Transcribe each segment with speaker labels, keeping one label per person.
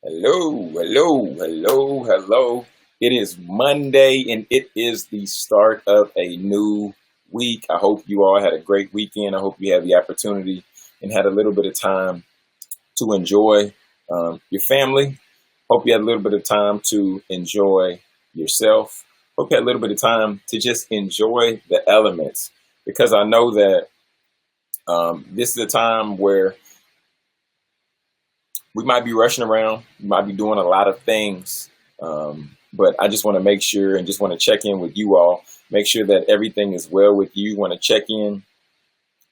Speaker 1: Hello, hello, hello, hello. It is Monday and it is the start of a new week. I hope you all had a great weekend. I hope you had the opportunity and had a little bit of time to enjoy your family. Hope you had a little bit of time to enjoy yourself. Hope you had a little bit of time to just enjoy the elements because I know that this is a time where we might be rushing around, we might be doing a lot of things, but I just want to make sure and just want to check in with you all, make sure that everything is well with you, want to check in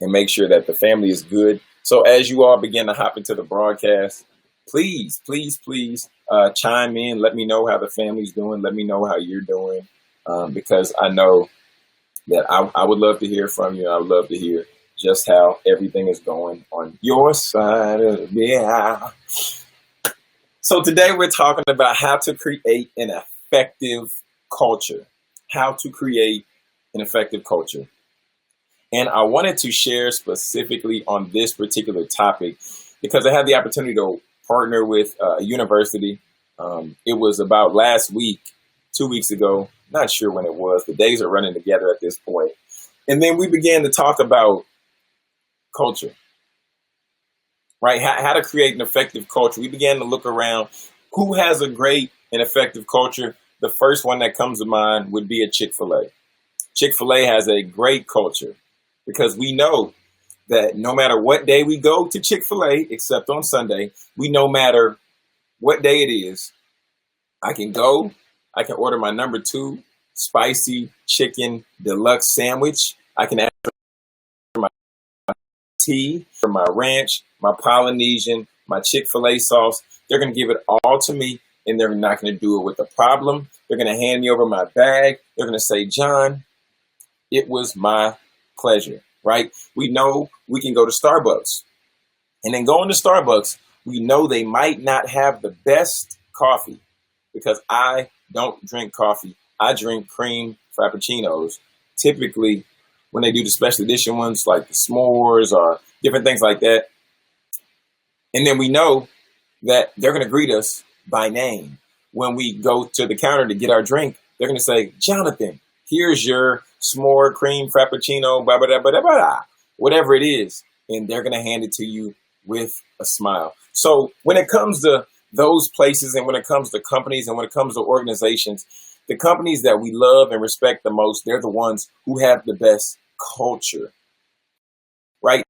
Speaker 1: and make sure that the family is good. So as you all begin to hop into the broadcast, please, please, please chime in. Let me know how the family's doing. Let me know how you're doing, because I know that I would love to hear from you. I would love to hear just how everything is going on your side of the aisle. So today we're talking about how to create an effective culture. How to create an effective culture. And I wanted to share specifically on this particular topic because I had the opportunity to partner with a university. It was about last week, 2 weeks ago. Not sure when it was. The days are running together at this point. And then we began to talk about culture, right? How to create an effective culture. We began to look around who has a great and effective culture. The first one that comes to mind would be a Chick-fil-A. Chick-fil-A has a great culture because we know that no matter what day we go to Chick-fil-A, except on Sunday, we no matter what day it is, I can go, I can order my number 2 spicy chicken deluxe sandwich. I can ask for my tea, for my ranch, my Polynesian, my Chick-fil-A sauce. They're going to give it all to me, and they're not going to do it with a problem. They're going to hand me over my bag. They're going to say, John, it was my pleasure, right? We know we can go to Starbucks. And then going to Starbucks, we know they might not have the best coffee because I don't drink coffee. I drink cream frappuccinos. Typically, when they do the special edition ones like the s'mores or different things like that. And then we know that they're going to greet us by name. When we go to the counter to get our drink, they're going to say, Jonathan, here's your s'more cream frappuccino, blah, blah, blah, blah, blah, blah, whatever it is. And they're going to hand it to you with a smile. So when it comes to those places and when it comes to companies and when it comes to organizations, the companies that we love and respect the most, they're the ones who have the best culture, right?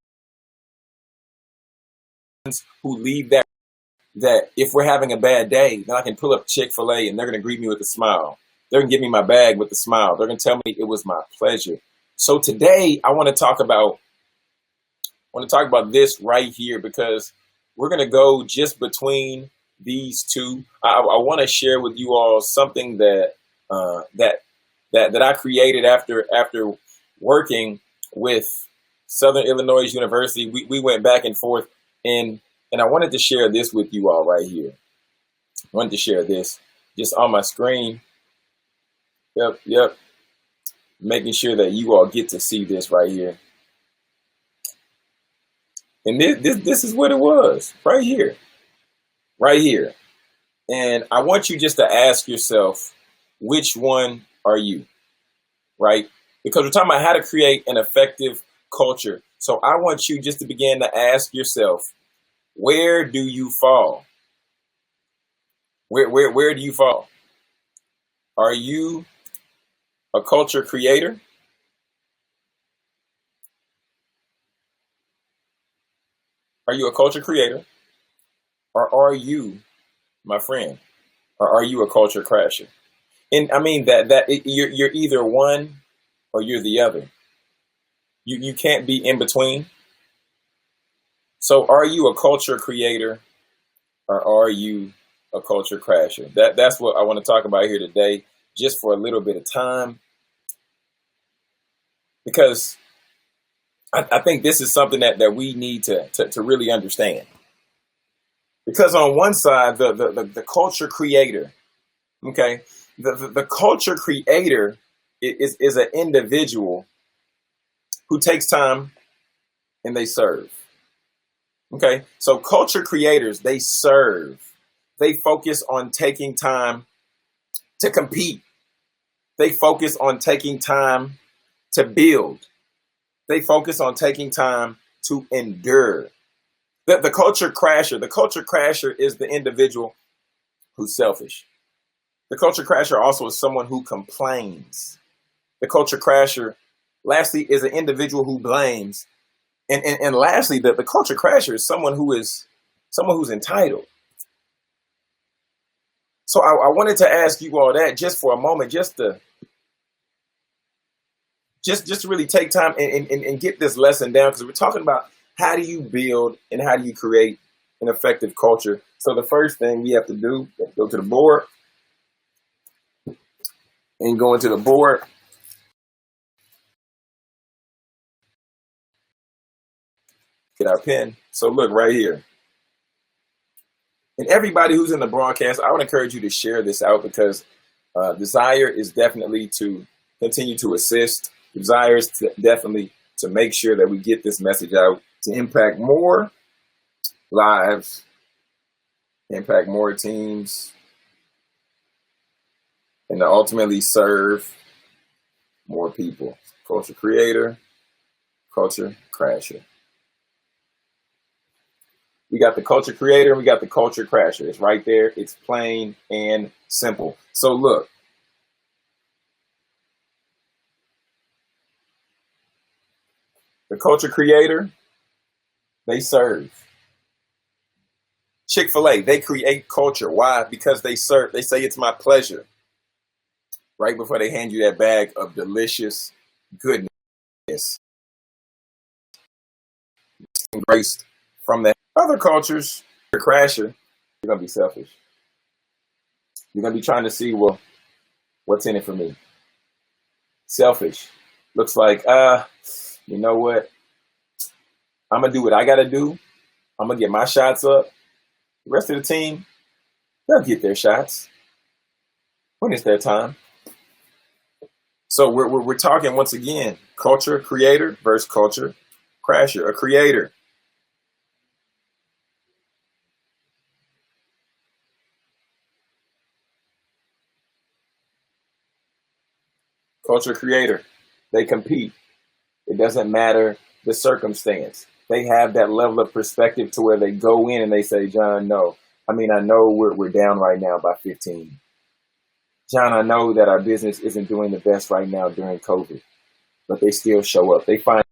Speaker 1: Who leave that if we're having a bad day, then I can pull up Chick-fil-A and they're going to greet me with a smile. They're going to give me my bag with a smile. They're going to tell me it was my pleasure. So today I want to talk about this right here because we're going to go just between these two. I want to share with you all something that I created after working with Southern Illinois University. We went back and forth, and I wanted to share this with you all right here. I wanted to share this just on my screen. Yep. Making sure that you all get to see this right here. And this is what it was right here. Right here. And I want you just to ask yourself, which one are you? Right? Because we're talking about how to create an effective culture. So I want you just to begin to ask yourself, where do you fall? Where do you fall? Are you a culture creator? Are you a culture creator? Or are you, my friend, or are you a culture crasher? And I mean you're either one or you're the other. You can't be in between. So are you a culture creator or are you a culture crasher? That's what I want to talk about here today, just for a little bit of time. Because I think this is something that we need to really understand. Because on one side, the culture creator, okay, the culture creator is an individual who takes time and they serve. Okay, so culture creators, they serve. They focus on taking time to compete. They focus on taking time to build. They focus on taking time to endure. The culture crasher is the individual who's selfish. The culture crasher also is someone who complains. The culture crasher, lastly, is an individual who blames. And lastly, the culture crasher is someone who's entitled. So I wanted to ask you all that just for a moment, just to really take time and get this lesson down, because we're talking about how do you build and how do you create an effective culture. So the first thing we have to do is go to the board, and go into the board. Get our pen. So look right here. And everybody who's in the broadcast, I would encourage you to share this out, because desire is definitely to continue to assist. Desire is definitely to make sure that we get this message out to impact more lives, impact more teams, and to ultimately serve more people. Culture creator, culture crasher. We got the culture creator, and we got the culture crasher. It's right there. It's plain and simple. So look, the culture creator, they serve. Chick-fil-A, they create culture. Why? Because they serve. They say it's my pleasure right before they hand you that bag of delicious goodness embraced from the other cultures. The crasher, you're going to be selfish. You're going to be trying to see, well, what's in it for me? Selfish. Looks like, you know what? I'm going to do what I got to do. I'm going to get my shots up. The rest of the team, they'll get their shots when it's their time. So we're talking, once again, culture creator versus culture crasher. A creator, culture creator, they compete. It doesn't matter the circumstance. They have that level of perspective to where they go in and they say, John, no. I mean, I know we're down right now by 15. John, I know that our business isn't doing the best right now during COVID, but they still show up. They find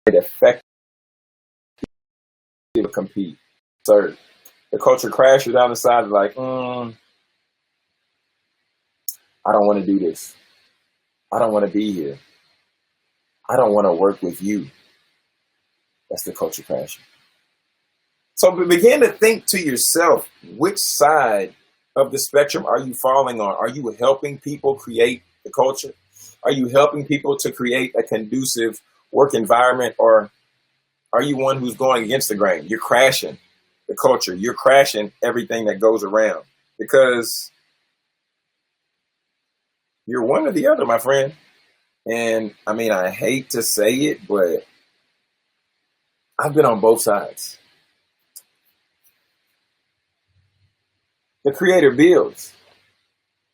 Speaker 1: it effective to compete. So the culture crashers on the side is like, I don't want to do this. I don't want to be here. I don't want to work with you. That's the culture crasher. So begin to think to yourself, which side of the spectrum are you falling on? Are you helping people create the culture? Are you helping people to create a conducive work environment? Or are you one who's going against the grain? You're crashing the culture. You're crashing everything that goes around, because you're one or the other, my friend. And I mean, I hate to say it, but I've been on both sides. The creator builds.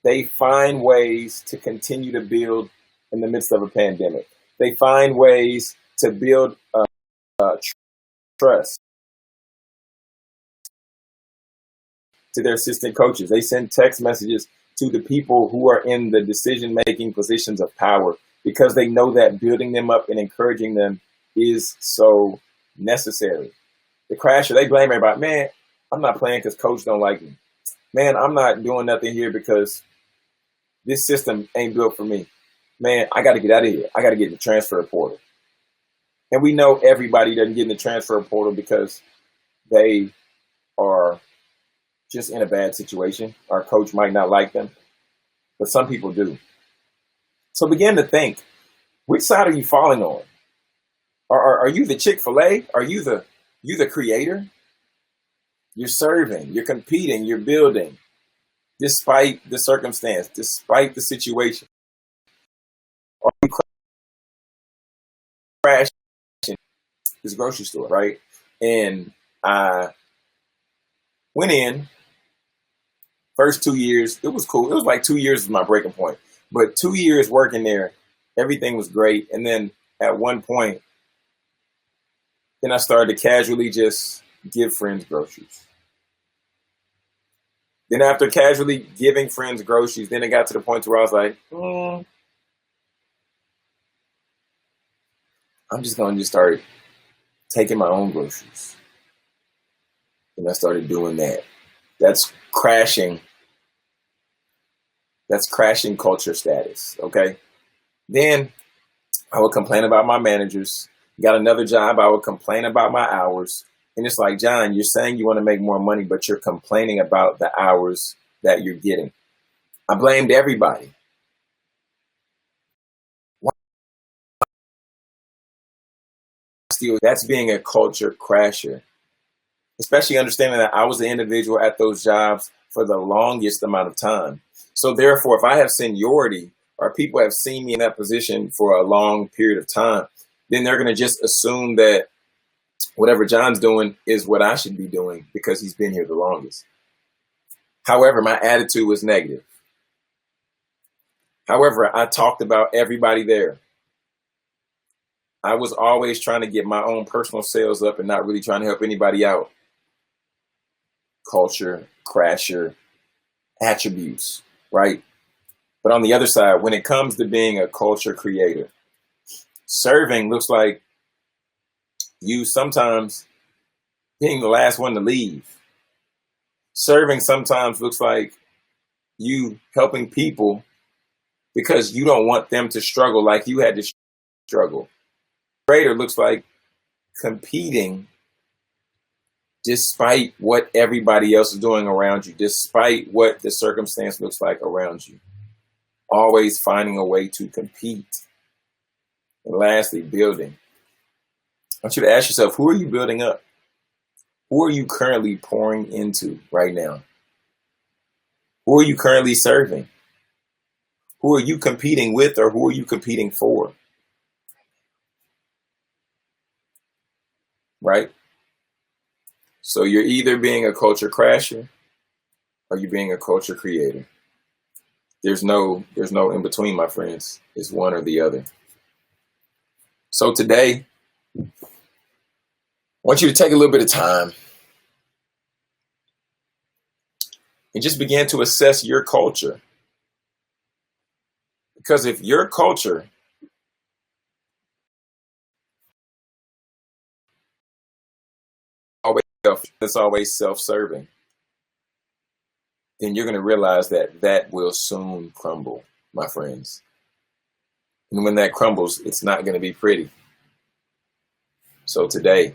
Speaker 1: They find ways to continue to build in the midst of a pandemic. They find ways to build trust to their assistant coaches. They send text messages to the people who are in the decision-making positions of power, because they know that building them up and encouraging them is so necessary. The crasher, they blame everybody. Man, I'm not playing because coach don't like me. Man, I'm not doing nothing here because this system ain't built for me. Man, I got to get out of here. I got to get in the transfer portal. And we know everybody doesn't get in the transfer portal because they are just in a bad situation. Our coach might not like them, but some people do. So begin to think, which side are you falling on? Are you the Chick-fil-A? Are you the creator? You're serving, you're competing, you're building, despite the circumstance, despite the situation. Are you crashing this grocery store, right? And I went in First 2 years, it was cool. It was like 2 years was my breaking point. But 2 years working there, everything was great. And then at one point, then I started to casually just give friends groceries. Then after casually giving friends groceries, then it got to the point where I was like, I'm just going to just start taking my own groceries. And I started doing that. That's crashing. That's crashing culture status, okay? Then I would complain about my managers. Got another job, I would complain about my hours. And it's like, John, you're saying you want to make more money, but you're complaining about the hours that you're getting. I blamed everybody. Still, that's being a culture crasher, especially understanding that I was the individual at those jobs for the longest amount of time. So therefore, if I have seniority or people have seen me in that position for a long period of time, then they're going to just assume that whatever John's doing is what I should be doing because he's been here the longest. However, my attitude was negative. However, I talked about everybody there. I was always trying to get my own personal sales up and not really trying to help anybody out. Culture, crasher, attributes, right? But on the other side, when it comes to being a culture creator, serving looks like you sometimes being the last one to leave. Serving sometimes looks like you helping people because you don't want them to struggle like you had to struggle. Creator looks like competing despite what everybody else is doing around you, despite what the circumstance looks like around you. Always finding a way to compete. And lastly, building. I want you to ask yourself, who are you building up? Who are you currently pouring into right now? Who are you currently serving? Who are you competing with or who are you competing for? Right? So you're either being a culture crasher or you're being a culture creator. There's no in between, my friends. It's one or the other. So today, I want you to take a little bit of time and just begin to assess your culture. Because if your culture is always self-serving, then you're going to realize that that will soon crumble, my friends. And when that crumbles, it's not going to be pretty. So today,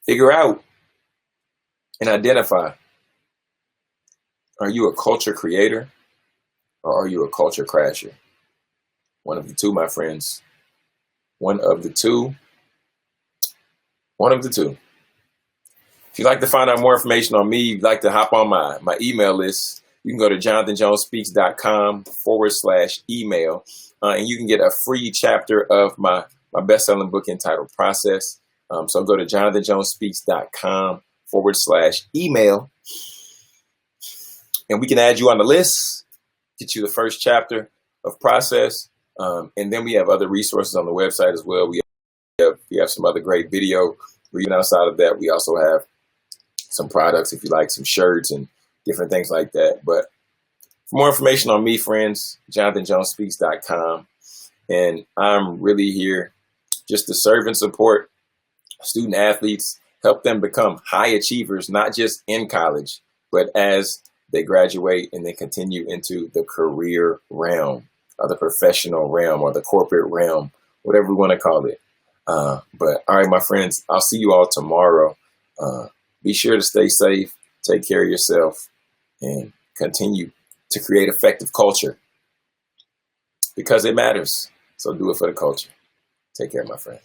Speaker 1: figure out and identify, are you a culture creator or are you a culture crasher? One of the two, my friends. One of the two. One of the two. If you'd like to find out more information on me, you'd like to hop on my email list, you can go to jonathanjonespeaks.com/email, and you can get a free chapter of my best-selling book entitled Process. So go to jonathanjonespeaks.com/email, and we can add you on the list, get you the first chapter of Process. And then we have other resources on the website as well. We have some other great video. Even outside of that, we also have some products, if you like, some shirts and different things like that. But for more information on me, friends, jonathanjonespeaks.com. And I'm really here just to serve and support student athletes, help them become high achievers, not just in college, but as they graduate and they continue into the career realm or the professional realm or the corporate realm, whatever we want to call it. But all right, my friends, I'll see you all tomorrow. Be sure to stay safe, take care of yourself, and continue to create effective culture because it matters. So do it for the culture. Take care, my friends.